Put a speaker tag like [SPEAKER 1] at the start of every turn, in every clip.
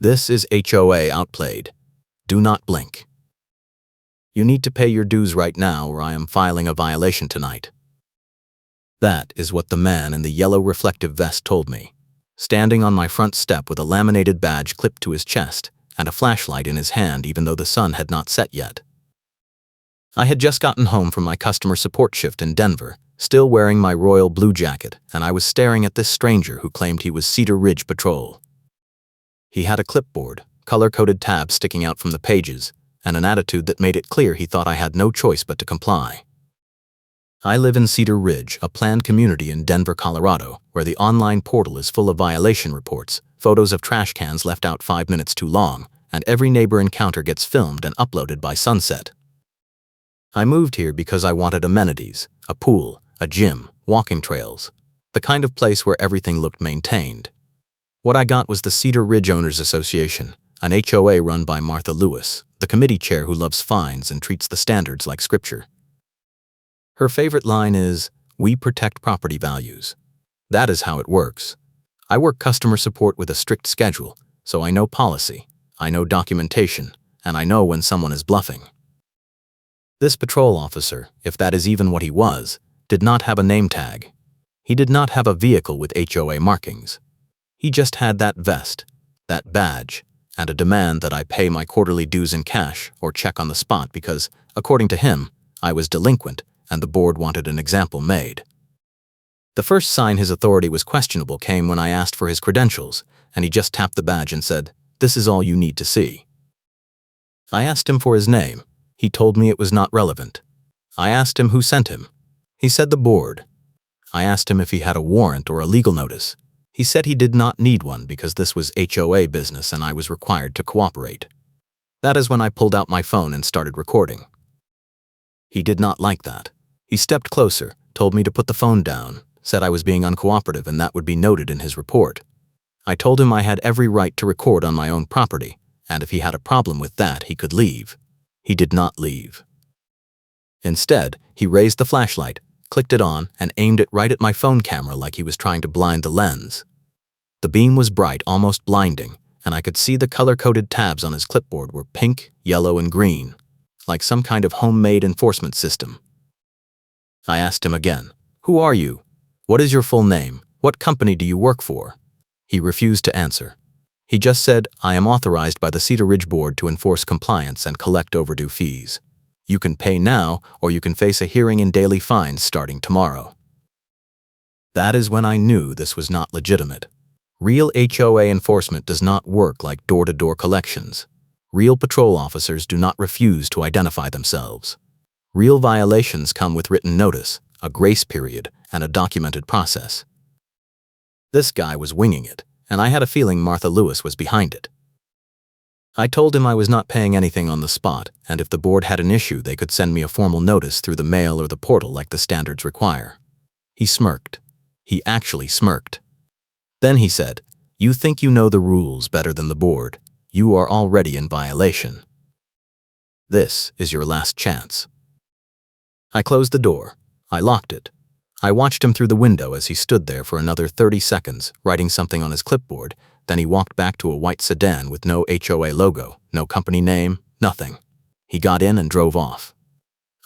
[SPEAKER 1] This is HOA outplayed. Do not blink. You need to pay your dues right now or I am filing a violation tonight. That is what the man in the yellow reflective vest told me, standing on my front step with a laminated badge clipped to his chest and a flashlight in his hand even though the sun had not set yet. I had just gotten home from my customer support shift in Denver, still wearing my royal blue jacket, and I was staring at this stranger who claimed he was Cedar Ridge Patrol. He had a clipboard, color-coded tabs sticking out from the pages, and an attitude that made it clear he thought I had no choice but to comply. I live in Cedar Ridge, a planned community in Denver, Colorado, where the online portal is full of violation reports, photos of trash cans left out 5 minutes too long, and every neighbor encounter gets filmed and uploaded by sunset. I moved here because I wanted amenities, a pool, a gym, walking trails, the kind of place where everything looked maintained. What I got was the Cedar Ridge Owners Association, an HOA run by Martha Lewis, the committee chair who loves fines and treats the standards like scripture. Her favorite line is, "We protect property values." That is how it works. I work customer support with a strict schedule, so I know policy, I know documentation, and I know when someone is bluffing. This patrol officer, if that is even what he was, did not have a name tag. He did not have a vehicle with HOA markings. He just had that vest, that badge, and a demand that I pay my quarterly dues in cash or check on the spot because, according to him, I was delinquent and the board wanted an example made. The first sign his authority was questionable came when I asked for his credentials, and he just tapped the badge and said, "This is all you need to see." I asked him for his name. He told me it was not relevant. I asked him who sent him. He said the board. I asked him if he had a warrant or a legal notice. He said he did not need one because this was HOA business and I was required to cooperate. That is when I pulled out my phone and started recording. He did not like that. He stepped closer, told me to put the phone down, said I was being uncooperative and that would be noted in his report. I told him I had every right to record on my own property, and if he had a problem with that, he could leave. He did not leave. Instead, he raised the flashlight, clicked it on, and aimed it right at my phone camera like he was trying to blind the lens. The beam was bright, almost blinding, and I could see the color-coded tabs on his clipboard were pink, yellow, and green, like some kind of homemade enforcement system. I asked him again, "Who are you? What is your full name? What company do you work for?" He refused to answer. He just said, "I am authorized by the Cedar Ridge Board to enforce compliance and collect overdue fees. You can pay now or you can face a hearing and daily fines starting tomorrow." That is when I knew this was not legitimate. Real HOA enforcement does not work like door-to-door collections. Real patrol officers do not refuse to identify themselves. Real violations come with written notice, a grace period, and a documented process. This guy was winging it, and I had a feeling Martha Lewis was behind it. I told him I was not paying anything on the spot, and if the board had an issue, they could send me a formal notice through the mail or the portal like the standards require. He smirked. He actually smirked. Then he said, "You think you know the rules better than the board. You are already in violation. This is your last chance." I closed the door. I locked it. I watched him through the window as he stood there for another 30 seconds, writing something on his clipboard. Then he walked back to a white sedan with no HOA logo, no company name, nothing. He got in and drove off.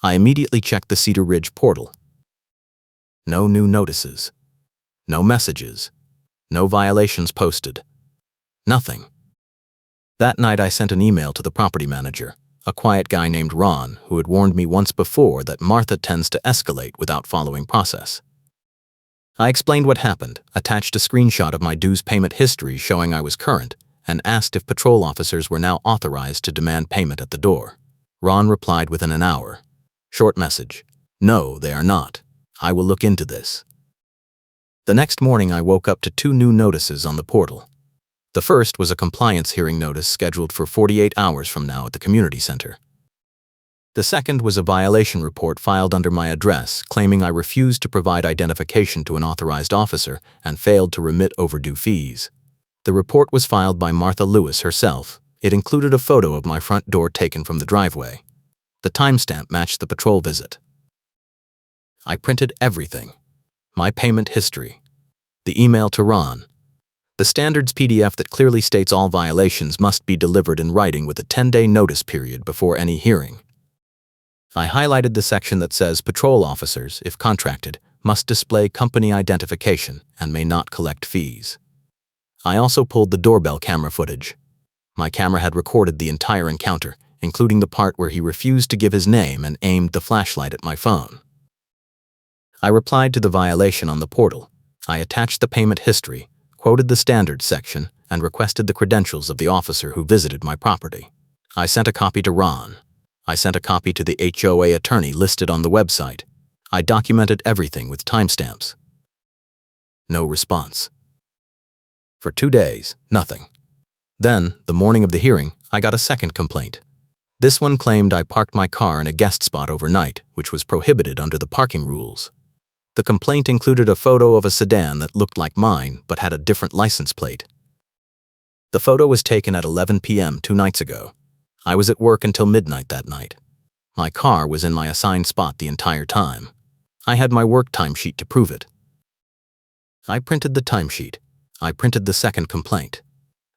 [SPEAKER 1] I immediately checked the Cedar Ridge portal. No new notices. No messages. No violations posted. Nothing. That night I sent an email to the property manager, a quiet guy named Ron, who had warned me once before that Martha tends to escalate without following process. I explained what happened, attached a screenshot of my dues payment history showing I was current, and asked if patrol officers were now authorized to demand payment at the door. Ron replied within an hour. Short message: "No, they are not. I will look into this." The next morning I woke up to 2 new notices on the portal. The first was a compliance hearing notice scheduled for 48 hours from now at the community center. The second was a violation report filed under my address claiming I refused to provide identification to an authorized officer and failed to remit overdue fees. The report was filed by Martha Lewis herself. It included a photo of my front door taken from the driveway. The timestamp matched the patrol visit. I printed everything. My payment history. The email to Ron. The standards PDF that clearly states all violations must be delivered in writing with a 10-day notice period before any hearing. I highlighted the section that says patrol officers, if contracted, must display company identification and may not collect fees. I also pulled the doorbell camera footage. My camera had recorded the entire encounter, including the part where he refused to give his name and aimed the flashlight at my phone. I replied to the violation on the portal. I attached the payment history, quoted the standards section, and requested the credentials of the officer who visited my property. I sent a copy to Ron. I sent a copy to the HOA attorney listed on the website. I documented everything with timestamps. No response. For 2 days, nothing. Then, the morning of the hearing, I got a second complaint. This one claimed I parked my car in a guest spot overnight, which was prohibited under the parking rules. The complaint included a photo of a sedan that looked like mine but had a different license plate. The photo was taken at 11 p.m. 2 nights ago. I was at work until midnight that night. My car was in my assigned spot the entire time. I had my work timesheet to prove it. I printed the timesheet. I printed the second complaint.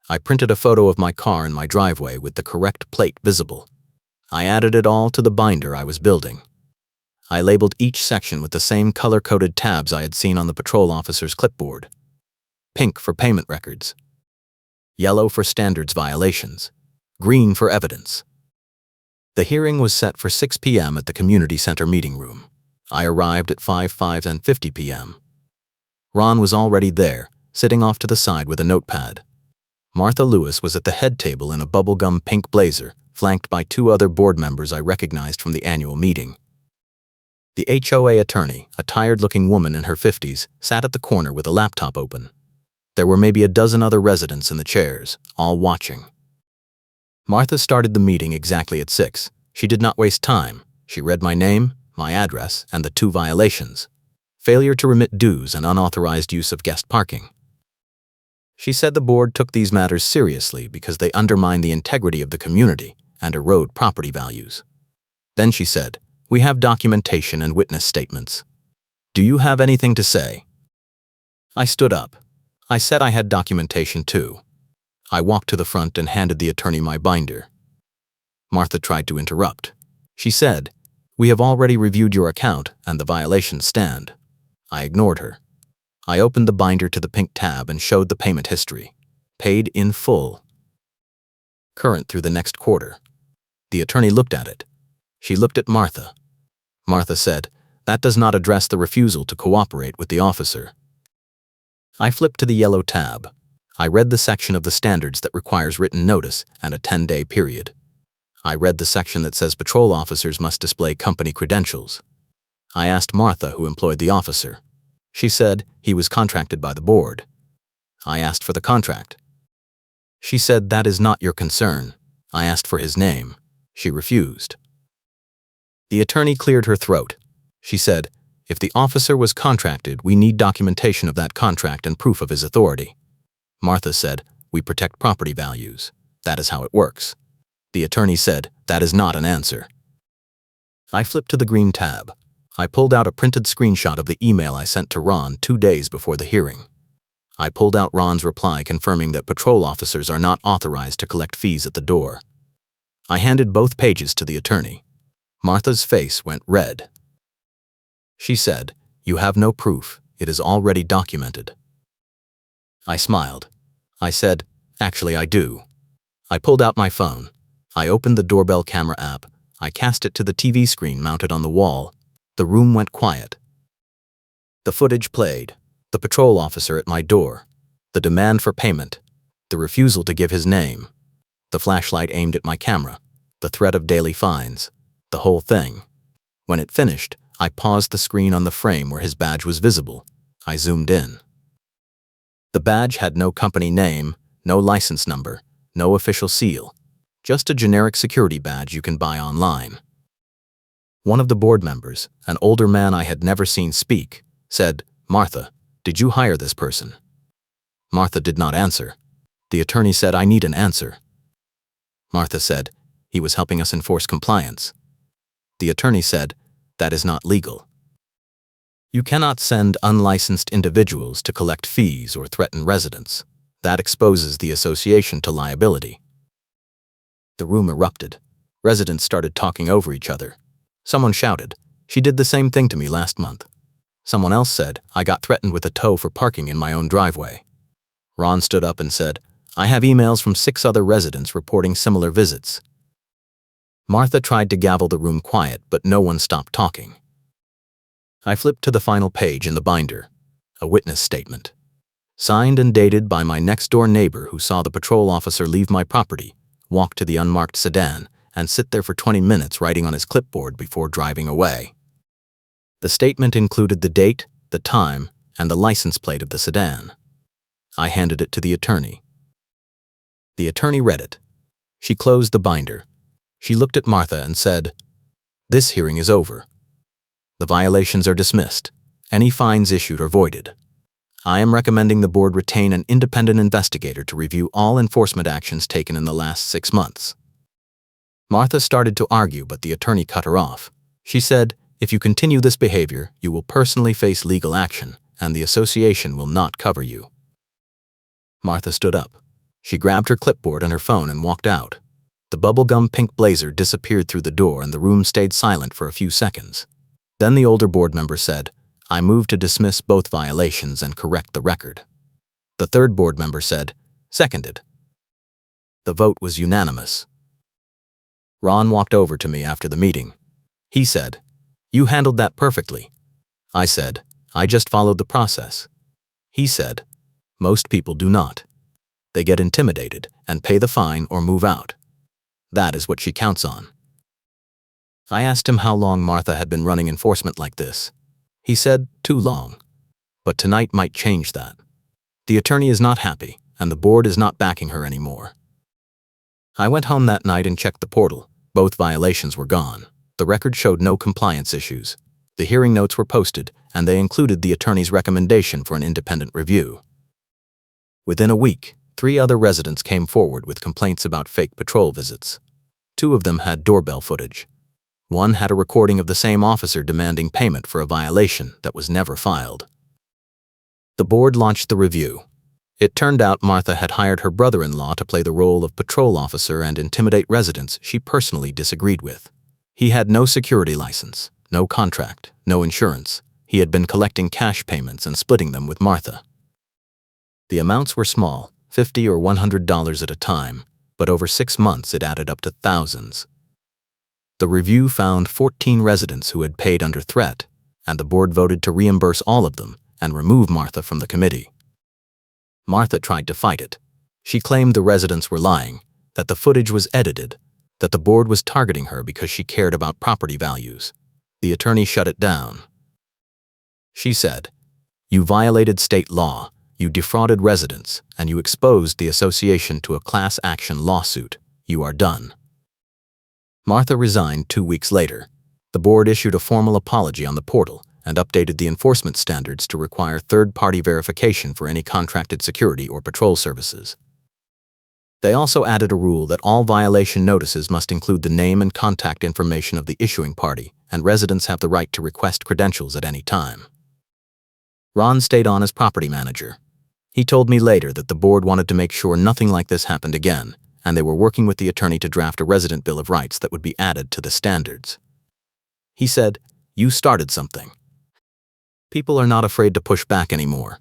[SPEAKER 1] I printed a photo of my car in my driveway with the correct plate visible. I added it all to the binder I was building. I labeled each section with the same color-coded tabs I had seen on the patrol officer's clipboard. Pink for payment records. Yellow for standards violations. Green for evidence. The hearing was set for 6 p.m. at the community center meeting room. I arrived at 5:50 p.m. Ron was already there, sitting off to the side with a notepad. Martha Lewis was at the head table in a bubblegum pink blazer, flanked by 2 other board members I recognized from the annual meeting. The HOA attorney, a tired-looking woman in her 50s, sat at the corner with a laptop open. There were maybe a dozen other residents in the chairs, all watching. Martha started the meeting exactly at 6. She did not waste time. She read my name, my address, and the 2 violations: failure to remit dues and unauthorized use of guest parking. She said the board took these matters seriously because they undermine the integrity of the community and erode property values. Then she said, "We have documentation and witness statements. Do you have anything to say?" I stood up. I said I had documentation too. I walked to the front and handed the attorney my binder. Martha tried to interrupt. She said, "We have already reviewed your account and the violations stand." I ignored her. I opened the binder to the pink tab and showed the payment history. Paid in full. Current through the next quarter. The attorney looked at it. She looked at Martha. Martha said, "That does not address the refusal to cooperate with the officer." I flipped to the yellow tab. I read the section of the standards that requires written notice and a 10-day period. I read the section that says patrol officers must display company credentials. I asked Martha who employed the officer. She said he was contracted by the board. I asked for the contract. She said that is not your concern. I asked for his name. She refused. The attorney cleared her throat. She said, "If the officer was contracted, we need documentation of that contract and proof of his authority." Martha said, "We protect property values. That is how it works." The attorney said, "That is not an answer." I flipped to the green tab. I pulled out a printed screenshot of the email I sent to Ron 2 days before the hearing. I pulled out Ron's reply confirming that patrol officers are not authorized to collect fees at the door. I handed both pages to the attorney. Martha's face went red. She said, "You have no proof. It is already documented." I smiled. I said, "Actually, I do." I pulled out my phone. I opened the doorbell camera app. I cast it to the TV screen mounted on the wall. The room went quiet. The footage played. The patrol officer at my door. The demand for payment. The refusal to give his name. The flashlight aimed at my camera. The threat of daily fines. The whole thing. When it finished, I paused the screen on the frame where his badge was visible. I zoomed in. The badge had no company name, no license number, no official seal. Just a generic security badge you can buy online. One of the board members, an older man I had never seen speak, said, "Martha, did you hire this person?" Martha did not answer. The attorney said, "I need an answer." Martha said, "He was helping us enforce compliance." The attorney said, "That is not legal. You cannot send unlicensed individuals to collect fees or threaten residents. That exposes the association to liability. The room erupted. Residents started talking over each other. Someone shouted, "She did the same thing to me last month." Someone else said, "I got threatened with a tow for parking in my own driveway." Ron stood up and said, "I have emails from 6 other residents reporting similar visits." Martha tried to gavel the room quiet, but no one stopped talking. I flipped to the final page in the binder, a witness statement. Signed and dated by my next-door neighbor who saw the patrol officer leave my property, walk to the unmarked sedan, and sit there for 20 minutes writing on his clipboard before driving away. The statement included the date, the time, and the license plate of the sedan. I handed it to the attorney. The attorney read it. She closed the binder. She looked at Martha and said, "This hearing is over. The violations are dismissed. Any fines issued are voided. I am recommending the board retain an independent investigator to review all enforcement actions taken in the last 6 months." Martha started to argue, but the attorney cut her off. She said, "If you continue this behavior, you will personally face legal action, and the association will not cover you." Martha stood up. She grabbed her clipboard and her phone and walked out. The bubblegum pink blazer disappeared through the door and the room stayed silent for a few seconds. Then the older board member said, "I move to dismiss both violations and correct the record." The third board member said, "Seconded." The vote was unanimous. Ron walked over to me after the meeting. He said, "You handled that perfectly." I said, "I just followed the process." He said, "Most people do not. They get intimidated and pay the fine or move out. That is what she counts on." I asked him how long Martha had been running enforcement like this. He said, "Too long. But tonight might change that. The attorney is not happy, and the board is not backing her anymore." I went home that night and checked the portal. Both violations were gone. The record showed no compliance issues. The hearing notes were posted, and they included the attorney's recommendation for an independent review. Within a week, 3 other residents came forward with complaints about fake patrol visits. 2 of them had doorbell footage. One had a recording of the same officer demanding payment for a violation that was never filed. The board launched the review. It turned out Martha had hired her brother-in-law to play the role of patrol officer and intimidate residents she personally disagreed with. He had no security license, no contract, no insurance. He had been collecting cash payments and splitting them with Martha. The amounts were small, $50 or $100 at a time, but over 6 months it added up to thousands. The review found 14 residents who had paid under threat, and the board voted to reimburse all of them and remove Martha from the committee. Martha tried to fight it. She claimed the residents were lying, that the footage was edited, that the board was targeting her because she cared about property values. The attorney shut it down. She said, "You violated state law, you defrauded residents, and you exposed the association to a class action lawsuit. You are done." Martha resigned 2 weeks later. The board issued a formal apology on the portal and updated the enforcement standards to require third-party verification for any contracted security or patrol services. They also added a rule that all violation notices must include the name and contact information of the issuing party, and residents have the right to request credentials at any time. Ron stayed on as property manager. He told me later that the board wanted to make sure nothing like this happened again, and they were working with the attorney to draft a resident bill of rights that would be added to the standards. He said, "You started something. People are not afraid to push back anymore."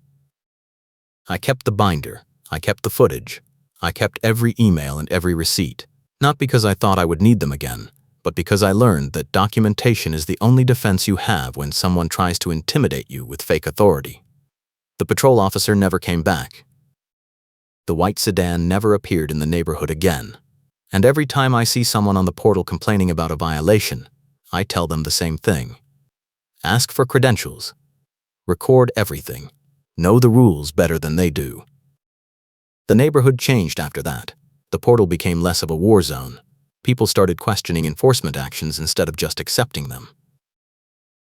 [SPEAKER 1] I kept the binder, I kept the footage, I kept every email and every receipt, not because I thought I would need them again, but because I learned that documentation is the only defense you have when someone tries to intimidate you with fake authority. The patrol officer never came back. The white sedan never appeared in the neighborhood again. And every time I see someone on the portal complaining about a violation, I tell them the same thing. Ask for credentials. Record everything. Know the rules better than they do. The neighborhood changed after that. The portal became less of a war zone. People started questioning enforcement actions instead of just accepting them.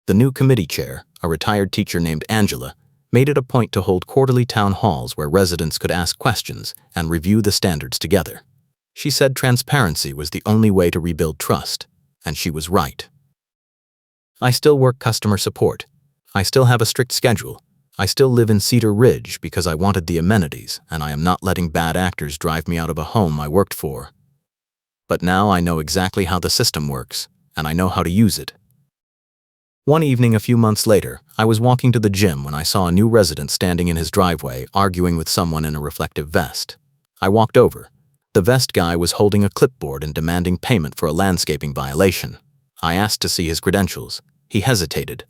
[SPEAKER 1] The new committee chair, a retired teacher named Angela, made it a point to hold quarterly town halls where residents could ask questions and review the standards together. She said transparency was the only way to rebuild trust, and she was right. I still work customer support. I still have a strict schedule, I still live in Cedar Ridge because I wanted the amenities, and I am not letting bad actors drive me out of a home I worked for. But now I know exactly how the system works, and I know how to use it. One evening a few months later, I was walking to the gym when I saw a new resident standing in his driveway arguing with someone in a reflective vest. I walked over. The vest guy was holding a clipboard and demanding payment for a landscaping violation. I asked to see his credentials. He hesitated.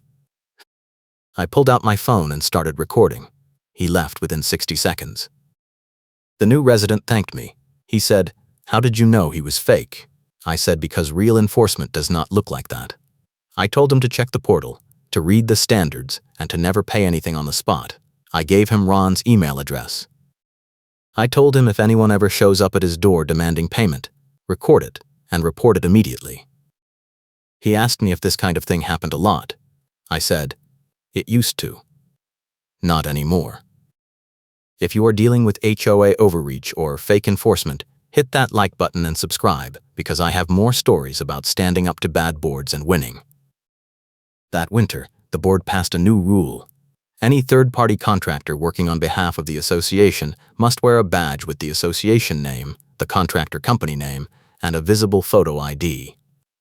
[SPEAKER 1] I pulled out my phone and started recording. He left within 60 seconds. The new resident thanked me. He said, "How did you know he was fake?" I said, "Because real enforcement does not look like that." I told him to check the portal, to read the standards, and to never pay anything on the spot. I gave him Ron's email address. I told him if anyone ever shows up at his door demanding payment, record it and report it immediately. He asked me if this kind of thing happened a lot. I said, "It used to. Not anymore." If you are dealing with HOA overreach or fake enforcement, hit that like button and subscribe, because I have more stories about standing up to bad boards and winning. That winter, the board passed a new rule. Any third-party contractor working on behalf of the association must wear a badge with the association name, the contractor company name, and a visible photo ID.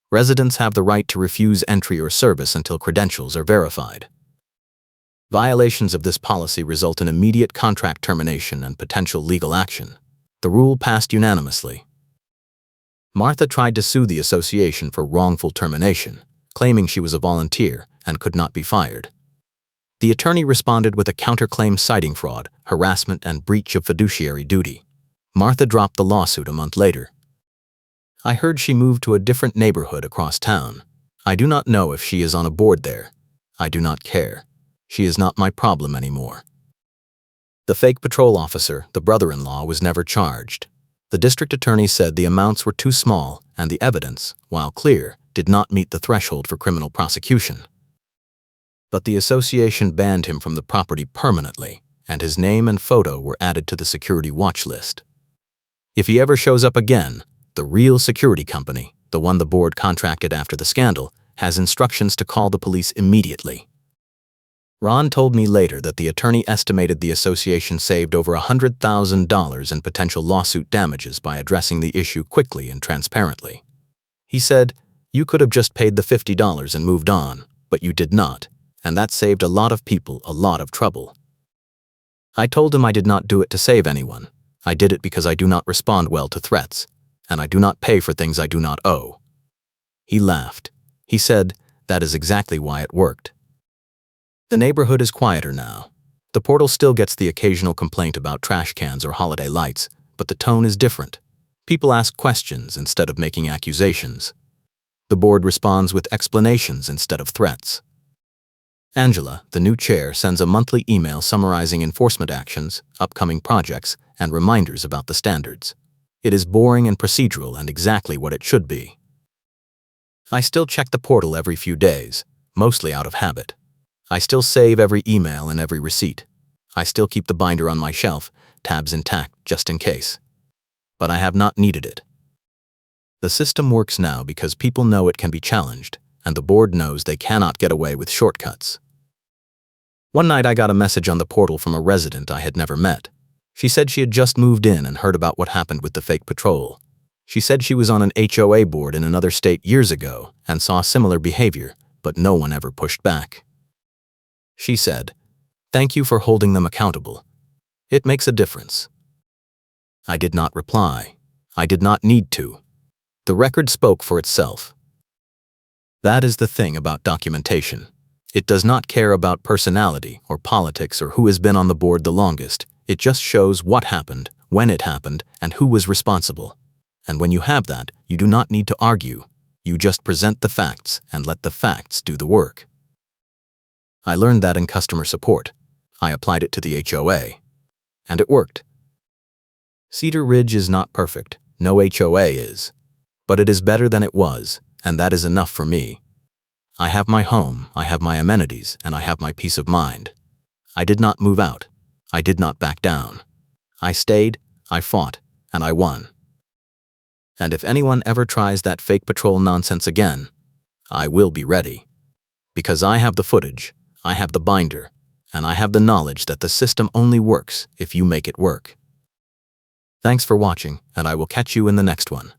[SPEAKER 1] Residents have the right to refuse entry or service until credentials are verified. Violations of this policy result in immediate contract termination and potential legal action. The rule passed unanimously. Martha tried to sue the association for wrongful termination, claiming she was a volunteer and could not be fired. The attorney responded with a counterclaim citing fraud, harassment, and breach of fiduciary duty. Martha dropped the lawsuit a month later. I heard she moved to a different neighborhood across town. I do not know if she is on a board there. I do not care. She is not my problem anymore. The fake patrol officer, the brother-in-law, was never charged. The district attorney said the amounts were too small and the evidence, while clear, did not meet the threshold for criminal prosecution. But the association banned him from the property permanently, and his name and photo were added to the security watch list. If he ever shows up again, the real security company, the one the board contracted after the scandal, has instructions to call the police immediately. Ron told me later that the attorney estimated the association saved over $100,000 in potential lawsuit damages by addressing the issue quickly and transparently. He said, "You could have just paid the $50 and moved on, but you did not, and that saved a lot of people a lot of trouble." I told him I did not do it to save anyone. I did it because I do not respond well to threats, and I do not pay for things I do not owe. He laughed. He said, "That is exactly why it worked." The neighborhood is quieter now. The portal still gets the occasional complaint about trash cans or holiday lights, but the tone is different. People ask questions instead of making accusations. The board responds with explanations instead of threats. Angela, the new chair, sends a monthly email summarizing enforcement actions, upcoming projects, and reminders about the standards. It is boring and procedural and exactly what it should be. I still check the portal every few days, mostly out of habit. I still save every email and every receipt. I still keep the binder on my shelf, tabs intact just in case. But I have not needed it. The system works now because people know it can be challenged, and the board knows they cannot get away with shortcuts. One night I got a message on the portal from a resident I had never met. She said she had just moved in and heard about what happened with the fake patrol. She said she was on an HOA board in another state years ago and saw similar behavior, but no one ever pushed back. She said, "Thank you for holding them accountable. It makes a difference." I did not reply. I did not need to. The record spoke for itself. That is the thing about documentation. It does not care about personality or politics or who has been on the board the longest. It just shows what happened, when it happened, and who was responsible. And when you have that, you do not need to argue. You just present the facts and let the facts do the work. I learned that in customer support. I applied it to the HOA. And it worked. Cedar Ridge is not perfect. No HOA is. But it is better than it was, and that is enough for me. I have my home, I have my amenities, and I have my peace of mind. I did not move out. I did not back down. I stayed, I fought, and I won. And if anyone ever tries that fake patrol nonsense again, I will be ready. Because I have the footage, I have the binder, and I have the knowledge that the system only works if you make it work. Thanks for watching, and I will catch you in the next one.